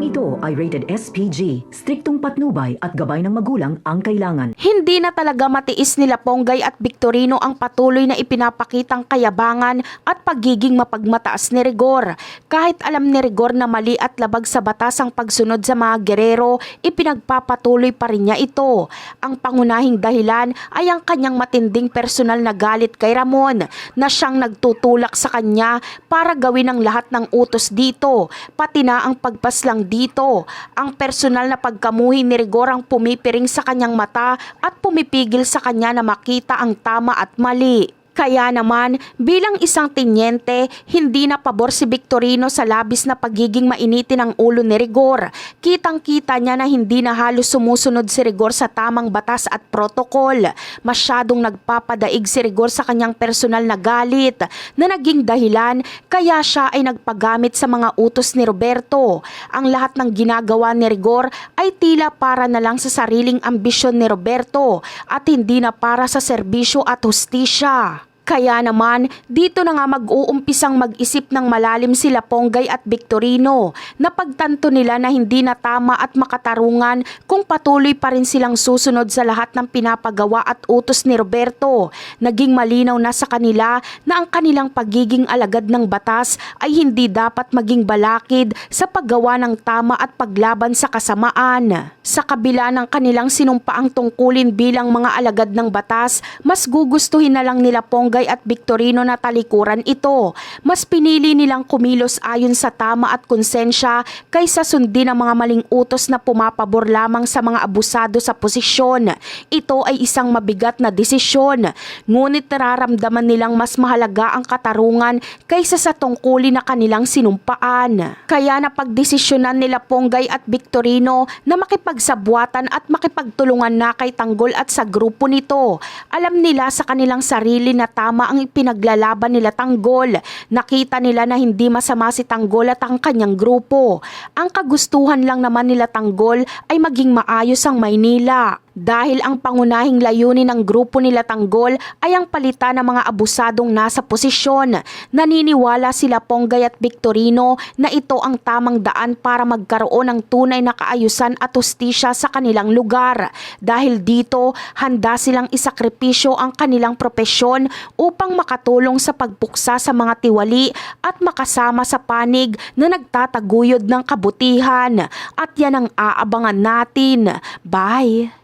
ito ay rated SPG. Striktong patnubay at gabay ng magulang ang kailangan. Hindi na talaga matiis nila Ponggay at Victorino ang patuloy na ipinapakitang kayabangan at pagiging mapagmataas ni Rigor. Kahit alam ni Rigor na mali at labag sa batas ang pagsunod sa mga gerero, ipinagpapatuloy pa rin niya ito. Ang pangunahing dahilan ay ang kanyang matinding personal na galit kay Ramon na siyang nagtutulak sa kanya para gawin ang lahat ng utos dito, pati na ang pagpaslang dito. Ang personal na pagkamuhi ni Rigor ang pumipiring sa kanyang mata at pumipigil sa kanya na makita ang tama at mali. Kaya naman, bilang isang tenyente, hindi na pabor si Victorino sa labis na pagiging mainitin ng ulo ni Rigor. Kitang-kita niya na hindi na halos sumusunod si Rigor sa tamang batas at protokol. Masyadong nagpapadaig si Rigor sa kanyang personal na galit na naging dahilan kaya siya ay nagpagamit sa mga utos ni Roberto. Ang lahat ng ginagawa ni Rigor ay tila para na lang sa sariling ambisyon ni Roberto at hindi na para sa serbisyo at hustisya. Kaya naman, dito na nga mag-uumpisang mag-isip ng malalim sila Ponggay at Victorino. Napagtanto nila na hindi na tama at makatarungan kung patuloy pa rin silang susunod sa lahat ng pinapagawa at utos ni Roberto. Naging malinaw na sa kanila na ang kanilang pagiging alagad ng batas ay hindi dapat maging balakid sa paggawa ng tama at paglaban sa kasamaan. Sa kabila ng kanilang sinumpaang tungkulin bilang mga alagad ng batas, mas gugustuhin na lang nila Ponggay at Victorino na talikuran ito. Mas pinili nilang kumilos ayon sa tama at konsensya kaysa sundin ang mga maling utos na pumapabor lamang sa mga abusado sa posisyon. Ito ay isang mabigat na desisyon. Ngunit nararamdaman nilang mas mahalaga ang katarungan kaysa sa tungkulin na kanilang sinumpaan. Kaya napagdesisyonan nila Ponggay at Victorino na makipagsabwatan at makipagtulungan na kay Tanggol at sa grupo nito. Alam nila sa kanilang sarili na tama ang ipinaglalaban nila Tanggol. Nakita nila na hindi masama si Tanggol at ang kanyang grupo. Ang kagustuhan lang naman nila Tanggol ay maging maayos ang Maynila. Dahil ang pangunahing layunin ng grupo nila Tanggol ay ang palitan ng mga abusadong nasa posisyon. Naniniwala sila Ponggay at Victorino na ito ang tamang daan para magkaroon ng tunay na kaayusan at hustisya sa kanilang lugar. Dahil dito, handa silang isakripisyo ang kanilang propesyon upang makatulong sa pagpuksa sa mga tiwali at makasama sa panig na nagtataguyod ng kabutihan. At yan ang aabangan natin. Bye!